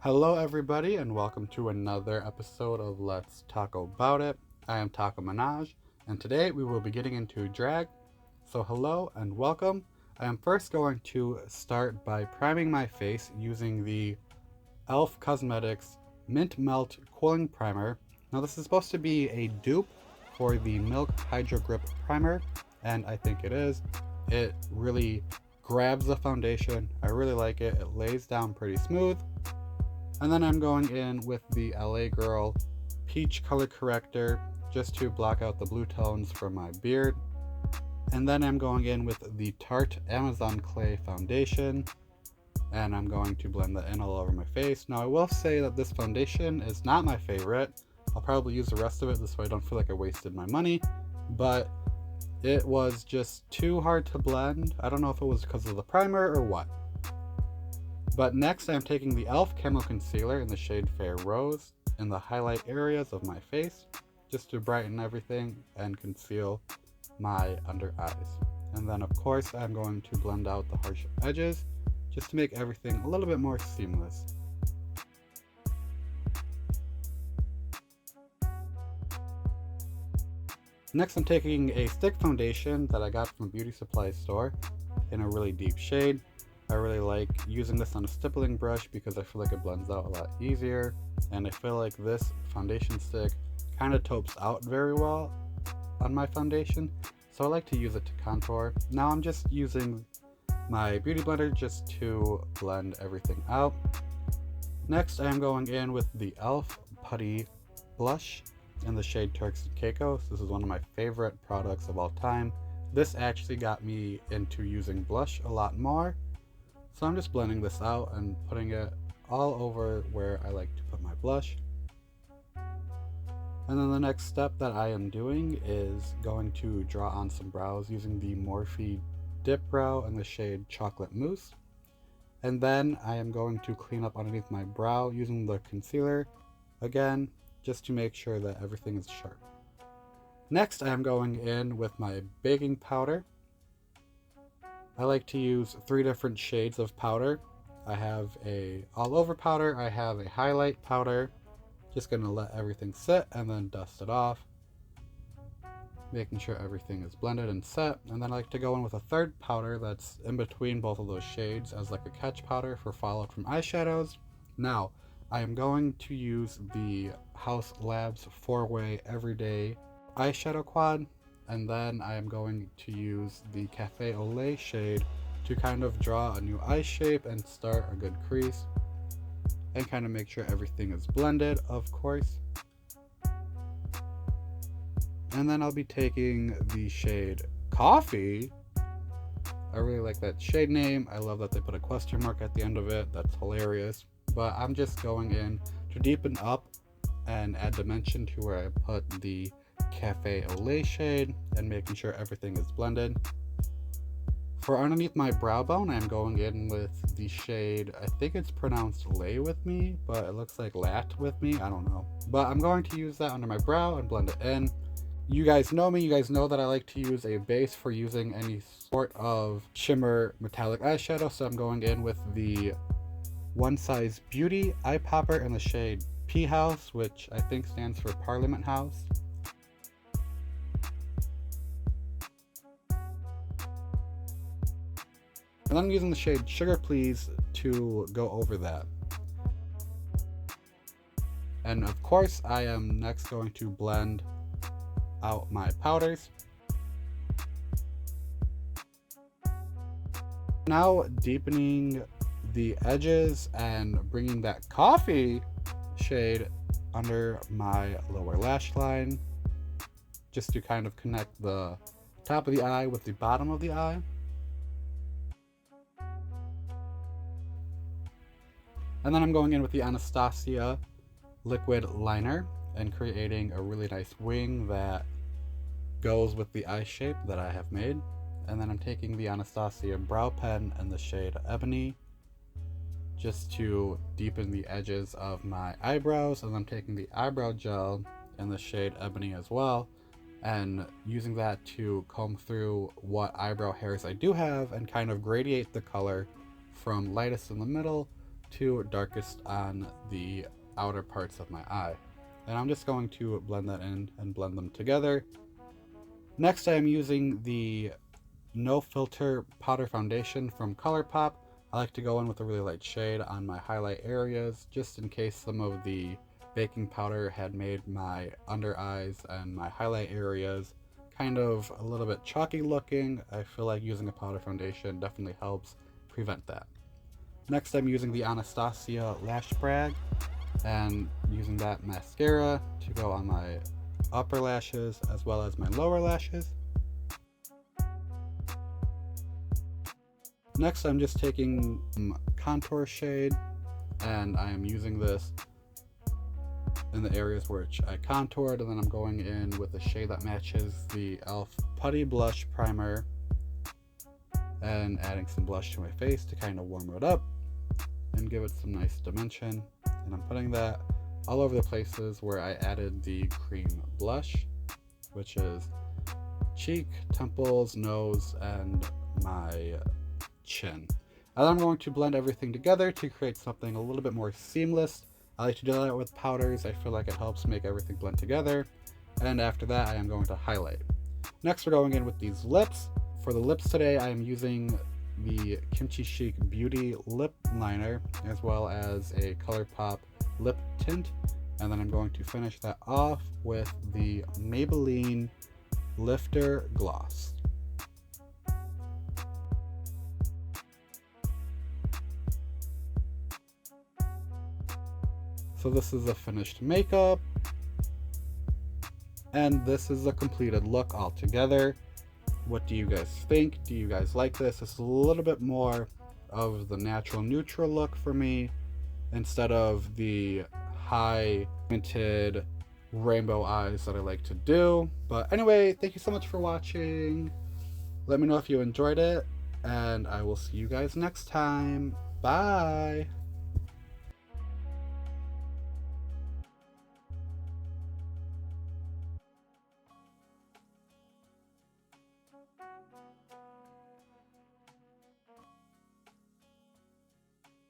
Hello everybody and welcome to another episode of Let's Talk About It. I am Taco Minaj and today we will be getting into drag. So hello and welcome. I am first going to start by priming my face using the e.l.f. Cosmetics Mint Melt Cooling Primer. Now this is supposed to be a dupe for the Milk Hydro Grip Primer, and I think it is. It really grabs the foundation. I really like it. It lays down pretty smooth. And then I'm going in with the LA Girl Peach Color Corrector just to block out the blue tones from my beard. And then I'm going in with the Tarte Amazon Clay Foundation, and I'm going to blend that in all over my face. Now I will say that this foundation is not my favorite. I'll probably use the rest of it this way I don't feel like I wasted my money, but it was just too hard to blend. I don't know if it was because of the primer or what. But next I'm taking the e.l.f. Camo Concealer in the shade Fair Rose in the highlight areas of my face just to brighten everything and conceal my under eyes. And then of course I'm going to blend out the harsh edges just to make everything a little bit more seamless. Next I'm taking a stick foundation that I got from a beauty supply store in a really deep shade. I really like using this on a stippling brush because I feel like it blends out a lot easier, and I feel like this foundation stick kind of taupes out very well on my foundation, so I like to use it to contour. Now I'm just using my beauty blender just to blend everything out. Next I am going in with the e.l.f. Putty Blush in the shade Turks and Caicos. This is one of my favorite products of all time. This actually got me into using blush a lot more. So I'm just blending this out and putting it all over where I like to put my blush. And then the next step that I am doing is going to draw on some brows using the Morphe Dip Brow in the shade Chocolate Mousse. And then I am going to clean up underneath my brow using the concealer again, just to make sure that everything is sharp. Next I am going in with my baking powder. I like to use 3 different shades of powder. I have a all over powder, I have a highlight powder. Just gonna let everything sit and then dust it off, making sure everything is blended and set. And then I like to go in with a third powder that's in between both of those shades as like a catch powder for fallout from eyeshadows. Now I am going to use the Haus Labs 4-Way Everyday Eyeshadow Quad, and then I am going to use the Cafe au Lait shade to kind of draw a new eye shape and start a good crease and kind of make sure everything is blended, of course. And then I'll be taking the shade Coffee. I really like that shade name. I love that they put a question mark at the end of it. That's hilarious. But I'm just going in to deepen up and add dimension to where I put the Cafe au Lait shade and making sure everything is blended. For underneath my brow bone, I'm going in with the shade, I think it's pronounced Lay With Me, but it looks like Lat With Me, I don't know. But I'm going to use that under my brow and blend it in. You guys know me, you guys know that I like to use a base for using any sort of shimmer metallic eyeshadow, so I'm going in with the One Size Beauty eye popper in the shade P House, which I think stands for Parliament House. And then I'm using the shade Sugar Please to go over that. And of course, I am next going to blend out my powders. Now deepening the edges and bringing that coffee shade under my lower lash line, just to kind of connect the top of the eye with the bottom of the eye. And then I'm going in with the Anastasia liquid liner and creating a really nice wing that goes with the eye shape that I have made. And then I'm taking the Anastasia brow pen in the shade Ebony just to deepen the edges of my eyebrows. And I'm taking the eyebrow gel in the shade Ebony as well and using that to comb through what eyebrow hairs I do have and kind of gradiate the color from lightest in the middle to darkest on the outer parts of my eye. And I'm just going to blend that in and blend them together. Next, I am using the No Filter Powder Foundation from Colourpop. I like to go in with a really light shade on my highlight areas, just in case some of the baking powder had made my under eyes and my highlight areas kind of a little bit chalky looking. I feel like using a powder foundation definitely helps prevent that. Next, I'm using the Anastasia Lash Brag and using that mascara to go on my upper lashes as well as my lower lashes. Next, I'm just taking some contour shade and I am using this in the areas which I contoured, and then I'm going in with a shade that matches the e.l.f. Putty Blush Primer and adding some blush to my face to kind of warm it up and give it some nice dimension. And I'm putting that all over the places where I added the cream blush, which is cheek, temples, nose, and my chin. And I'm going to blend everything together to create something a little bit more seamless. I like to do that with powders. I feel like it helps make everything blend together. And after that, I am going to highlight. Next, we're going in with these lips. For the lips today, I am using the Kimchi Chic Beauty Lip Liner as well as a Colourpop lip tint. And then I'm going to finish that off with the Maybelline Lifter Gloss. So this is a finished makeup, and this is a completed look altogether. What do you guys think? Do you guys like this? It's a little bit more of the natural neutral look for me instead of the high pigmented rainbow eyes that I like to do. But anyway, thank you so much for watching. Let me know if you enjoyed it, and I will see you guys next time. Bye!